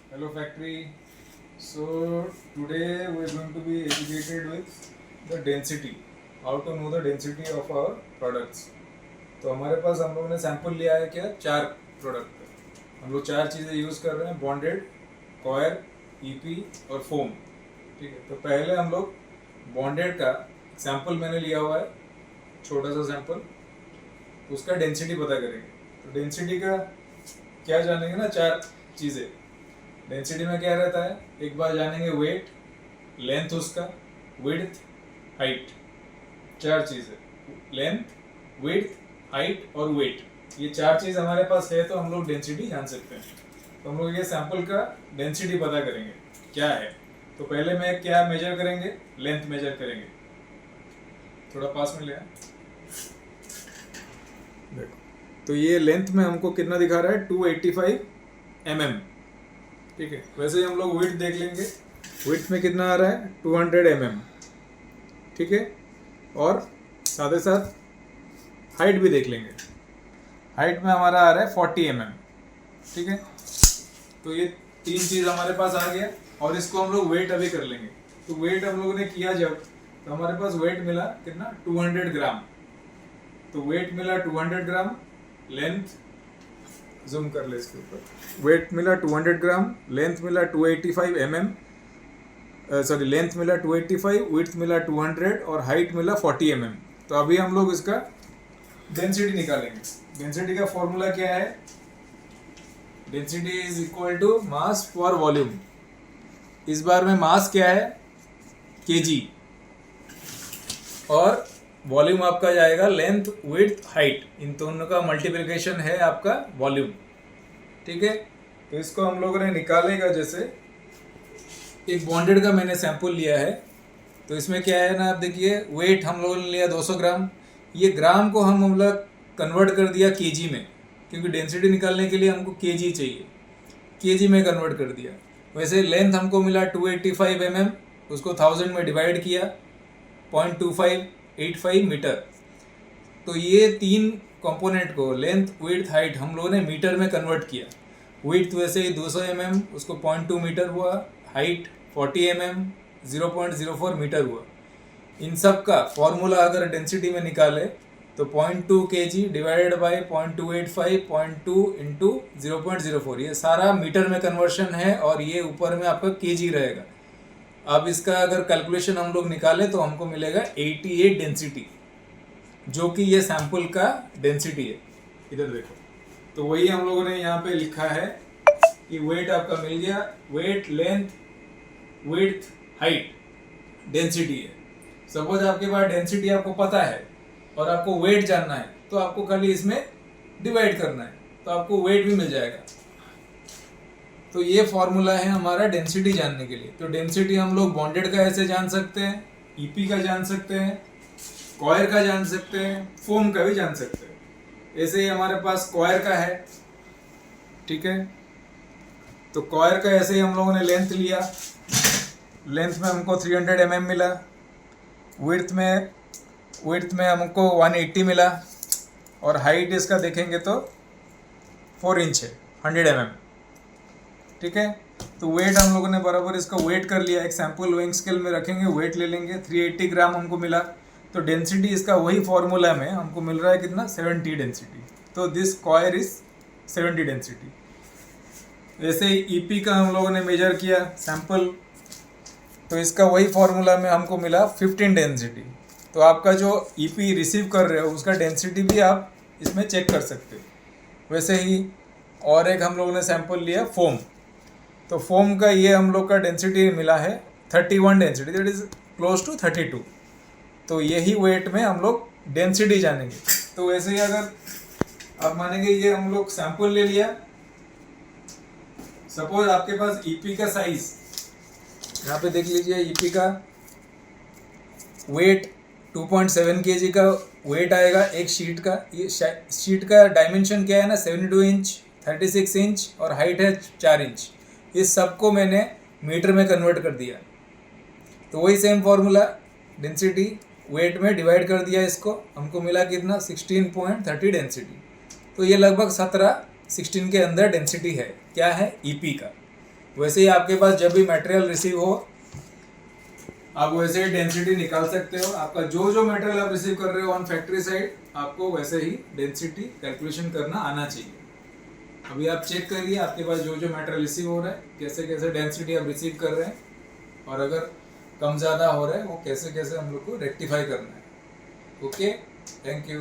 Hello factory. So today we are going to be educated with the density. How to know the density of our products. तो हमारे पास हम लोगों ने sample लिया है क्या 4 प्रोडक्ट का। हम लोग 4 चीज़ें यूज़ कर रहे हैं, बॉन्डेड, कॉयर, ईपी और फोम। ठीक है, तो पहले हम लोग बॉन्डेड का सैंपल मैंने लिया हुआ है, छोटा सा सैंपल, उसका डेंसिटी पता करेंगे। तो डेंसिटी का क्या जानेंगे ना, 4 चीज़ें। डेंसिटी में क्या रहता है, एक बार जानेंगे वेट, लेंथ उसका, विड्थ, हाइट। 4 चीज़ें, लेंथ, विड्थ, हाइट और वेट। ये 4 चीज़ हमारे पास है तो हम लोग डेंसिटी जान सकते हैं। तो हम लोग ये सैंपल का डेंसिटी पता करेंगे क्या है। तो पहले में क्या मेजर करेंगे, लेंथ मेजर करेंगे। थोड़ा पास में ले आ। देखो, तो ये लेंथ में हमको कितना दिखा रहा है, 285 mm। ठीक है, वैसे ही हम लोग विड्थ देख लेंगे। विड्थ में कितना आ रहा है, 200 mm। ठीक है, और साथ ही साथ हाइट भी देख लेंगे। हाइट में हमारा आ रहा है 40 mm। ठीक है, तो ये 3 चीज़ हमारे पास आ गया। और इसको हम लोग वेट अभी कर लेंगे। तो वेट हम लोगों ने किया जब, तो हमारे पास वेट मिला कितना, 200 ग्राम। तो वेट मिला 200 ग्राम, लेंथ जूम कर ले इसके ऊपर, वेट मिला 200 ग्राम, लेंथ मिला 285 mm, सॉरी लेंथ मिला 285, विड्थ मिला 200 और हाइट मिला 40 mm। तो अभी हम लोग इसका डेंसिटी निकालेंगे। डेंसिटी का फॉर्मूला क्या है, density is equal to mass for volume. इस बार में मास क्या है, केजी, और वॉल्यूम आपका जाएगा लेंथ, विड्थ, हाइट, इन दोनों का मल्टीप्लिकेशन है आपका वॉल्यूम। ठीक है, तो इसको हम लोगों ने निकालेगा। जैसे एक बॉन्डेड का मैंने सैंपल लिया है, तो इसमें क्या है ना, आप देखिए वेट हम लोगों ने लिया 200 ग्राम। ये ग्राम को हम लोग कन्वर्ट कर दिया केजी में, क्योंकि डेंसिटी निकालने के लिए हमको केजी चाहिए, केजी में कन्वर्ट कर दिया। वैसे लेंथ हमको मिला 285 mm, उसको 1000 में डिवाइड किया, 0.2585 मीटर। तो ये 3 कंपोनेंट को, लेंथ, विड्थ, हाइट, हम लोगों ने मीटर में कन्वर्ट किया। विड्थ वैसे ही 200 mm, उसको 0.2 मीटर हुआ। हाइट 40 mm, 0.04 मीटर हुआ। इन सब का फॉर्मूला अगर डेंसिटी में निकाले तो 0.2 kg डिवाइडेड बाई 0.285, 0.2 इंटू 0.04, ये सारा मीटर में कन्वर्शन है, और ये ऊपर में आपका केजी रहेगा। अब इसका अगर कैलकुलेशन हम लोग निकालें तो हमको मिलेगा 88 डेंसिटी, जो कि ये सैंपल का डेंसिटी है। इधर देखो, तो वही हम लोगों ने यहाँ पे लिखा है कि वेट आपका मिल गया, weight, length, width, height, density है। सपोज आपके पास डेंसिटी आपको पता है और आपको वेट जानना है, तो आपको खाली इसमें डिवाइड करना है, तो आपको वेट भी मिल जाएगा। तो ये फॉर्मूला है हमारा डेंसिटी जानने के लिए। तो डेंसिटी हम लोग बॉन्डेड का ऐसे जान सकते हैं, ईपी का जान सकते हैं, कॉयर का जान सकते हैं, फोम का भी जान सकते हैं। ऐसे ही हमारे पास कॉयर का है। ठीक है, तो कॉयर का ऐसे ही हम लोगों ने लेंथ लिया, लेंथ में हमको 300 mm मिला, विड्थ में हमको 180 मिला, और हाइट इसका देखेंगे तो 4 इंच है, 100 mm। ठीक है, तो वेट हम लोगों ने बराबर इसका वेट कर लिया, एक सैंपल वेइंग स्केल में रखेंगे, वेट ले लेंगे, 380 ग्राम हमको मिला। तो डेंसिटी इसका वही फॉर्मूला में हमको मिल रहा है कितना, 70 डेंसिटी। तो दिस कॉयर इज 70 डेंसिटी। ऐसे ही ईपी का हम लोगों ने मेजर किया सैंपल, तो इसका वही फॉर्मूला में हमको मिला 15 डेंसिटी। तो आपका जो ईपी रिसीव कर रहे हो उसका डेंसिटी भी आप इसमें चेक कर सकते हो। वैसे ही और एक हम लोगों ने सैंपल लिया फोम, तो फोम का ये हम लोग का डेंसिटी मिला है 31 density, that is close to 32। तो यही वेट में हम लोग डेंसिटी जानेंगे। तो वैसे ही अगर आप मानेंगे ये हम लोग सैंपल ले लिया, सपोज आपके पास ईपी का साइज यहाँ पे देख लीजिए, ईपी का वेट 2.7 kg का वेट आएगा एक शीट का। ये शीट का डायमेंशन क्या है ना, 72 इंच, 36 इंच और हाइट है 4 इंच। इस सब को मैंने मीटर में कन्वर्ट कर दिया। तो वही सेम फॉर्मूला, डेंसिटी वेट में डिवाइड कर दिया, इसको हमको मिला कितना, 16.30 डेंसिटी। तो ये लगभग 16 के अंदर डेंसिटी है, क्या है, ईपी का। वैसे ही आपके पास जब भी मटेरियल रिसीव हो आप वैसे ही डेंसिटी निकाल सकते हो। आपका जो जो मटेरियल आप रिसीव कर रहे हो ऑन फैक्ट्री साइड आपको वैसे ही डेंसिटी कैलकुलेशन करना आना चाहिए। अभी आप चेक करिए आपके पास जो जो मटेरियल रिसीव हो रहा है कैसे कैसे डेंसिटी आप रिसीव कर रहे हैं और अगर कम ज़्यादा हो रहा है वो कैसे कैसे हम लोग को रेक्टिफाई करना है। Okay, thank you.